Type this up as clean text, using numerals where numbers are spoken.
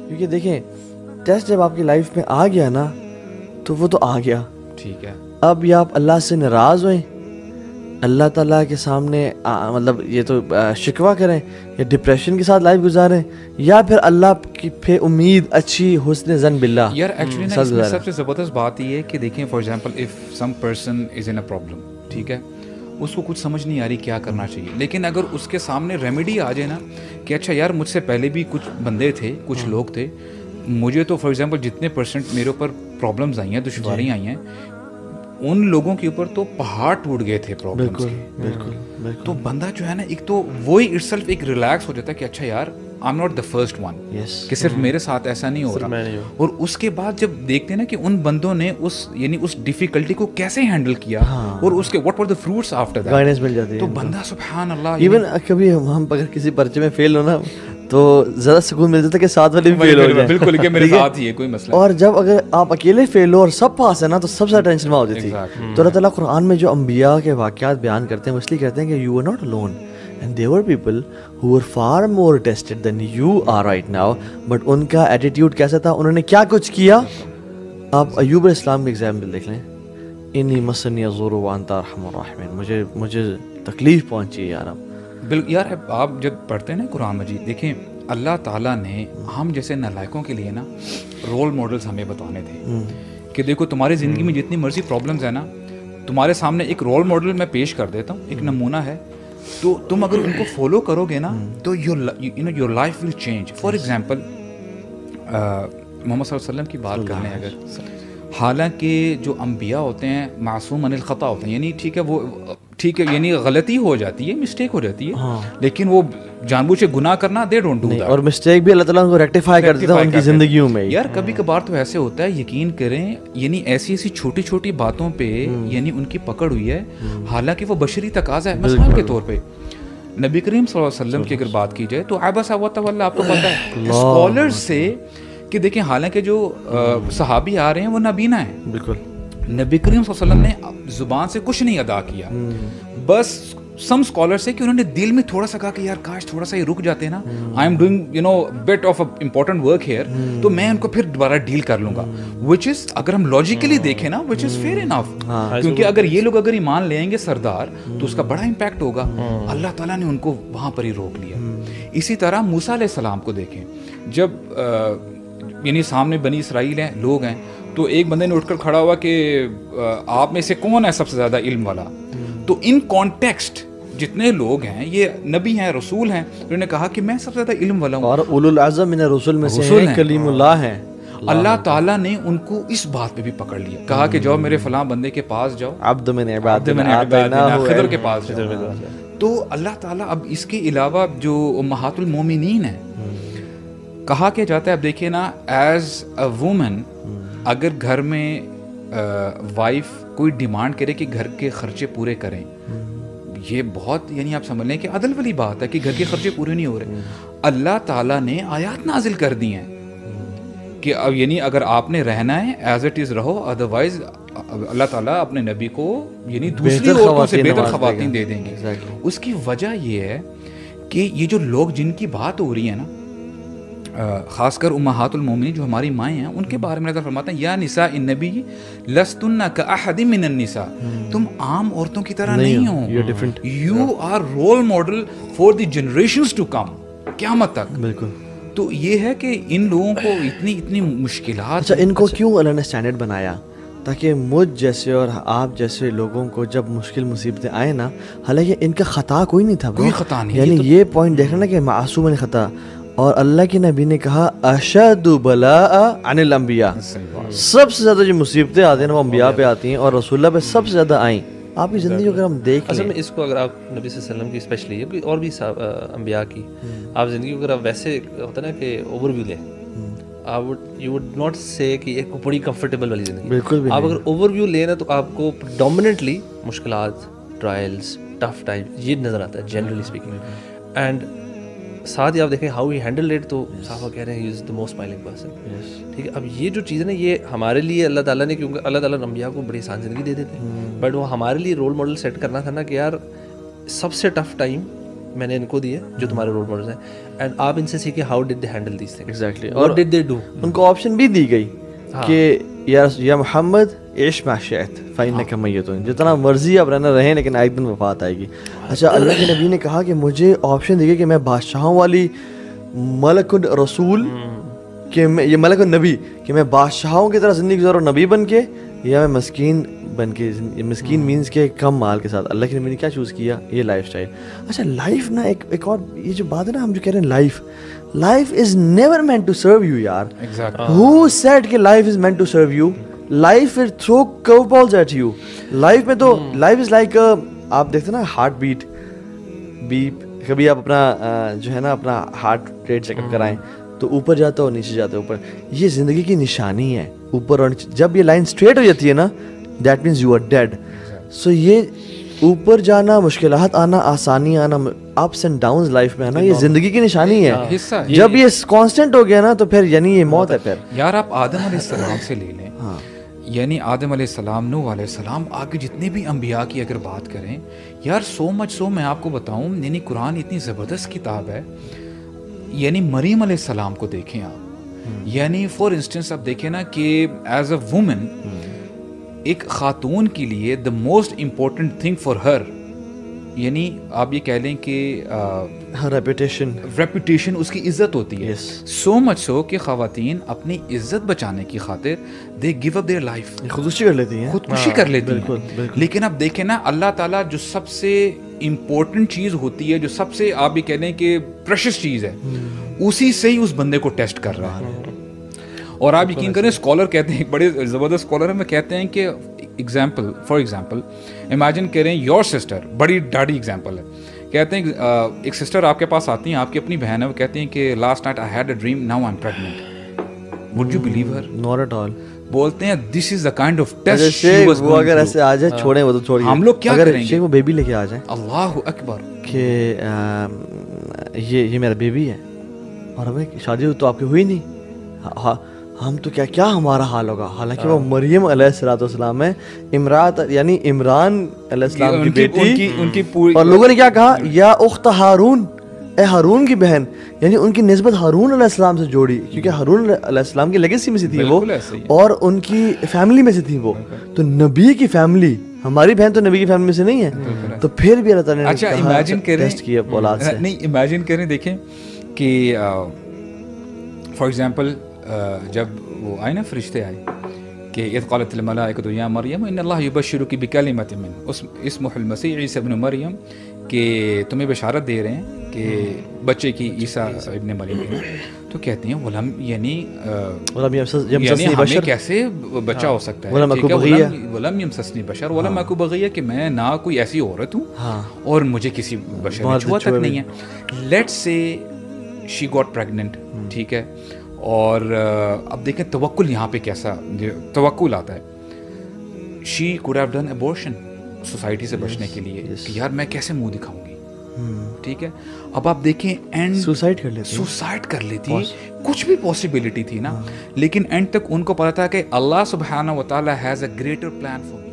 کیونکہ دیکھیں ٹیسٹ جب آپ کی لائف میں آ گیا نا تو وہ تو آ گیا, ٹھیک ہے. اب یا آپ اللہ سے ناراض ہوئیں, اللہ تعالیٰ کے سامنے مطلب یہ تو شکوہ کریں, یا ڈپریشن کے ساتھ لائف گزاریں, یا پھر اللہ کی پہ امید اچھی حسن ظن باللہ. یار ایکچولی نا اس میں سب سے زبردست بات یہ ہے کہ دیکھیں for example if some person is in a problem, ٹھیک ہے, اس کو کچھ سمجھ نہیں آ رہی کیا کرنا چاہیے, لیکن اگر اس کے سامنے ریمیڈی آ جائے نا کہ اچھا یار مجھ سے پہلے بھی کچھ بندے تھے, کچھ لوگ تھے, مجھے تو فار ایگزامپل جتنے پرسنٹ میرے اوپر پرابلمز آئی ہیں, دشواریاں آئی ہیں, ان لوگوں کے اوپر تو پہاڑ ٹوٹ گئے تھے پرابلمز کے. بالکل. تو بندہ جو ہے نا ایک تو وہی اٹ سیلف ایک ریلیکس ہو جاتا ہے کہ اچھا یار I am not the first one, کہ صرف میرے ساتھ ایسا نہیں ہو رہا. اور اس کے بعد جب دیکھتے ہیں نا کہ ان بندوں نے اس ڈیفیکلٹی کو کیسے ہینڈل کیا اور اس کے what were the fruits after that, guidance مل جاتی ہے. تو بندہ سبحان اللہ, ایون کبھی ہم اگر کسی پرچے میں فیل ہو نا تو زیادہ سکون مل جاتا ہے کہ ساتھ والے بھی فیل ہو جائیں. بالکل کہ میرے ساتھ ہی ہے, کوئی مسئلہ. اور جب اگر آپ اکیلے فیل ہو اور سب پاس ہے نا تو سب سے ٹینشن میں ہو جاتی ہے. تو اللہ تعالیٰ قرآن میں جو انبیاء کے واقعات بیان کرتے ہیں وہ اس لیے کرتے ہیں کہ you are not alone and there were people who were far more tested than you are right now, but ان کا ایٹیٹیوڈ کیسا تھا, انہوں نے کیا کچھ کیا. آپ ایوب علیہ السلام کے ایگزامپل دیکھ لیں, انی مسنی الضر وانت ارحم الراحمین, مجھے تکلیف پہنچی ہے یار. بالکل یار, آپ جب پڑھتے ہیں نا قرآن مجید, دیکھیں اللہ تعالیٰ نے ہم جیسے نالائقوں کے لیے نا رول ماڈلز ہمیں بتانے تھے کہ دیکھو تمہاری زندگی میں جتنی مرضی پرابلمز ہیں نا, تمہارے سامنے ایک رول ماڈل میں پیش کر دیتا ہوں, ایک نمونہ ہے, تو تم اگر ان کو فالو کرو گے نا تو your life will change. For example Muhammad صلی اللہ علیہ وسلم کی بات کر لیں اگر, حالانکہ جو انبیاء ہوتے ہیں معصوم عن الخطا ہوتے ہیں, یعنی ٹھیک ہے وہ ٹھیک ہے یعنی غلطی ہو جاتی ہے, مسٹیک ہو جاتی ہے, لیکن وہ جان بوجھ کے گناہ کرنا دے ڈونٹ ڈو دیٹ, اور مسٹیک بھی اللہ تعالیٰ ان کو ریکٹیفائی کر دیتا ہے ان کی زندگیوں میں. یار کبھی کبھار تو ایسے ہوتا ہے, یقین کریں, یعنی ایسی چھوٹی چھوٹی باتوں پہ یعنی ان کی پکڑ ہوئی ہے, حالانکہ وہ بشری تقاضا ہے. مثال کے طور پہ نبی کریم صلی اللہ علیہ وسلم کی اگر بات کی جائے تو عبس وتولی, آپ کو پتہ ہے اسکالرز سے کہ دیکھیں حالانکہ جو صحابی آ رہے ہیں وہ نابینا ہیں, بالکل نبی کریم صلی اللہ علیہ وسلم نے زبان سے کچھ نہیں ادا کیا, بس سم اسکالر سے کہ انہوں نے دل میں تھوڑا سا کہا کہ یار کاش تھوڑا سا یہ رک جاتے ہیں نا, I am doing you know bit of important work here, تو میں ان کو پھر دوبارہ ڈیل کر لوں گا, وچ از اگر ہم لاجیکلی دیکھیں نا وچ از فیئر انف, کیونکہ اگر یہ لوگ اگر ایمان لے آئیں گے سردار تو اس کا بڑا امپیکٹ ہوگا. اللہ تعالیٰ نے ان کو وہاں پر ہی روک لیا. اسی طرح موسیٰ علیہ السلام کو دیکھیں, جب یعنی سامنے بنی اسرائیل ہیں, لوگ ہیں, تو ایک بندے نے اٹھ کر کھڑا ہوا کہ آپ میں سے کون ہے سب سے زیادہ علم والا, تو ان کانٹیکسٹ جتنے لوگ ہیں یہ نبی ہیں, رسول ہیں, انہوں نے کہا کہ میں سب سے زیادہ علم والا ہوں, اور اولو العزم من الرسل میں سے ہیں, کلیم اللہ ہیں. اللہ تعالیٰ نے ان کو اس بات پہ بھی پکڑ لیا, کہا کہ جاؤ میرے فلاں بندے کے پاس جاؤ, عبد من عبادنا خضر کے پاس جاؤ. تو اللہ تعالیٰ اب اس کے علاوہ جو امہات المومنین ہیں کہا کہ جاتا ہے, اب دیکھیے نا ایز اے وومن اگر گھر میں وائف کوئی ڈیمانڈ کرے کہ گھر کے خرچے پورے کریں, یہ بہت یعنی آپ سمجھ لیں کہ عدل والی بات ہے کہ گھر کے خرچے پورے نہیں ہو رہے. اللہ تعالیٰ نے آیات نازل کر دی ہیں کہ اب یعنی اگر آپ نے رہنا ہے ایز اٹ از رہو, ادروائز اللہ تعالیٰ اپنے نبی کو یعنی دوسری عورتوں سے بہتر خواتین دے دیں گے. اس کی وجہ یہ ہے کہ یہ جو لوگ جن کی بات ہو رہی ہے نا, خاص کر امہات المومنین جو ہماری مائیں ہیں, ان کے بارے میں اللہ فرماتا ہے یا نساء النبی لستن کاحد من النساء, تم عام عورتوں کی طرح نہیں ہو, you are role model for the generations to come, قیامت تک. بالکل. تو یہ ہے کہ ان لوگوں کو اتنی مشکلات. اچھا ان کو کیوں اللہ نے اسٹینڈرڈ بنایا؟ تاکہ مجھ جیسے اور آپ جیسے لوگوں کو جب مشکل مصیبتیں آئیں نا, حالانکہ ان کا خطا کوئی نہیں تھا, کوئی خطا نہیں, یعنی یہ پوائنٹ دیکھنا نا کہ معصوم عن خطا, اور اللہ کے نبی نے کہا اشد بلاء عن الانبیاء, سب سے زیادہ جو مصیبتیں آتی ہیں وہ انبیاء پہ آتی ہیں, اور رسول اللہ پہ سب سے زیادہ آئیں. آپ کی زندگی اگر ہم دیکھ اصل میں اس کو اگر آپ نبی صلی اللہ علیہ وسلم کی اسپیشلی اور بھی انبیاء کی آپ زندگی کو اگر آپ ویسے ہوتا ہے نا کہ اوور ویو لیں, یو وڈ ناٹ سے کہ ایک بڑی کمفرٹیبل والی زندگی, بالکل بھی آپ اگر اوور ویو لیں نا تو آپ کو ڈومیننٹلی مشکلات, ٹرائلس, ٹف ٹائم یہ نظر آتا ہے جنرلی اسپیکنگ. اینڈ ساتھ ہی آپ دیکھیں ہاؤ ہی ہینڈل اٹ, تو صحابہ کہہ رہے ہیں ہی از دا موسٹ اسمائلنگ پرسن. ٹھیک ہے, اب یہ جو چیز ہے نا یہ ہمارے لیے اللہ تعالیٰ نے, کیونکہ اللہ تعالیٰ انبیاء کو بڑی آسان زندگی دے دیتے ہیں, بٹ وہ ہمارے لیے رول ماڈل سیٹ کرنا تھا نا کہ یار سب سے ٹف ٹائم میں نے ان کو دیے جو تمہارے رول ماڈلز ہیں, اینڈ آپ ان سے سیکھیں how did they handle these things, exactly, what did they do. ان کو آپشن بھی دی گئی کہ یا محمد عیش ما شئت فإنک میت, جتنا مرضی آپ رہنا رہیں لیکن ایک دن وفات آئے گی. اچھا, اللہ کے نبی نے کہا کہ مجھے آپشن دی گئی کہ میں بادشاہوں والی ملک الرسول, کہ میں یہ ملک النبی, کہ میں بادشاہوں کی طرح زندگی گزاروں نبی بن کے, یا میں مسکین بن کے. مسکین مینس کے کم مال کے ساتھ. اللہ کے نبی نے کیا چوز کیا, یہ لائف اسٹائل. اچھا, لائف نا ایک اور یہ جو بات ہے نا, ہم جو کہہ رہے ہیں life is never meant to serve you یار. ہو سیڈ کہ life is meant to serve you, life will throw curve balls at you. Life میں تو لائف از لائک, آپ دیکھتے نا ہارٹ بیٹ بیپ, کبھی آپ اپنا جو ہے نا اپنا ہارٹ ریٹ چیک اپ کرائیں تو اوپر جاتا ہو نیچے جاتا ہے اوپر. یہ زندگی کی نشانی ہے, اوپر اور نیچے. جب یہ لائن اسٹریٹ ہو جاتی ہے نا, that means you are dead. So یہ اوپر جانا, مشکلات آنا, آسانی آنا, اپس اینڈ ڈاؤنز لائف میں آنا, یہ زندگی کی نشانی ہے. جب یہ کانسٹنٹ ہو گیا نا تو پھر یعنی یہ موت ہے. پھر یار آپ آدم علیہ السلام سے لے لیں, یعنی آدم علیہ السلام, نوح علیہ السلام, آگے جتنے بھی انبیاء کی اگر بات کریں یار, سو مچ سو میں آپ کو بتاؤں, یعنی قرآن اتنی زبردست کتاب ہے. یعنی مریم علیہ السلام کو دیکھیں آپ, یعنی فار انسٹنس آپ دیکھیں نا کہ ایز اے وومن, ایک خاتون کے لیے the most important thing for her, یعنی آپ یہ کہہ لیں کہ ریپوٹیشن, اس کی عزت ہوتی ہے. سو مچ سو کہ خواتین اپنی عزت بچانے کی خاطر دے گیو اپ دیئر لائف, خودکشی کر لیتی ہیں, خودکشی کر لیتی ہیں. لیکن اب دیکھیں نا, اللہ تعالیٰ جو سب سے امپورٹنٹ چیز ہوتی ہے, جو سب سے آپ یہ کہہ لیں کہ پریشس چیز ہے, اسی سے ہی اس بندے کو ٹیسٹ کر رہا ہے. اور آپ یقین کریں, اسکالر کہتے ہیں, ایک بڑے زبردست اسکالر ہیں, میں کہتے ہیں کہ فار ایگزامپل امیجن کریں یور سسٹر, بڑی ڈاڈی ایگزامپل ہے, کہتے ہیں ایک سسٹر آپ کے پاس آتی ہیں, آپ کی اپنی بہن ہے, وہ کہتی ہیں کہ last night I had a dream, now I am pregnant. Would you believe her? Not at all. بولتے ہیں this is the kind of test. وہ اگر ایسے آ جائے, چھوڑیں وہ تو چھوڑیے, ہم لوگ کیا کریں گے, وہ بیبی لے کے آ جائیں, اللہ اکبر, کہ یہ میرا بیبی ہے اور ہمیں شادی تو آپ کی ہوئی نہیں, ہم تو کیا ہمارا حال ہوگا. حالانکہ وہ مریم علیہ السلام ہے, امرات یعنی عمران علیہ السلام کی بیٹی, اور لوگوں نے کیا کہا, یا اخت ہارون, اے ہارون کی بہن, یعنی ان کی نسبت ہارون علیہ السلام سے جوڑی, کیونکہ ہارون علیہ السلام کی لیگیسی میں سے تھی وہ, اور ان کی فیملی میں سے تھی وہ. تو نبی کی فیملی, ہماری بہن تو نبی کی فیملی میں سے نہیں ہے, تو پھر بھی اللہ تعالیٰ نے اچھا امیجن کریں, ٹیسٹ کیا اولاد سے. نہیں امیجن کریں, دیکھیں کہ فار ایگزامپل جب وہ آئے نا, فرشتے آئے کہ اذ قالت الملائکۃ یا مریم ان اللہ یبشرک بکلمۃ منہ اسمہ المسیح عیسی ابن مریم, کہ تمہیں بشارت دے رہے ہیں کہ بچے کی عیسیٰ ابن مریم کی. تو کہتے ہیں ولم, یعنی ہمیں کیسے بچہ ہو سکتا ہے, ولم یمسسنی بشر ولم اکو بغیہ, کہ میں نہ کوئی ایسی عورت ہوں اور مجھے کسی بشر نے چھوا تک نہیں ہے. Let's say she got pregnant, ٹھیک ہے, اور اب دیکھیں توکل یہاں پہ کیسا توکل آتا ہے. She could have done abortion society سے بچنے کے لیے, کہ یار میں کیسے منہ دکھاؤں گی, ٹھیک ہے. اب آپ دیکھیں اینڈ سوسائڈ کر لیتی, کچھ بھی پاسبلٹی تھی نا, لیکن اینڈ تک ان کو پتا تھا کہ اللہ سبحانہ و تعالیٰ has a greater plan for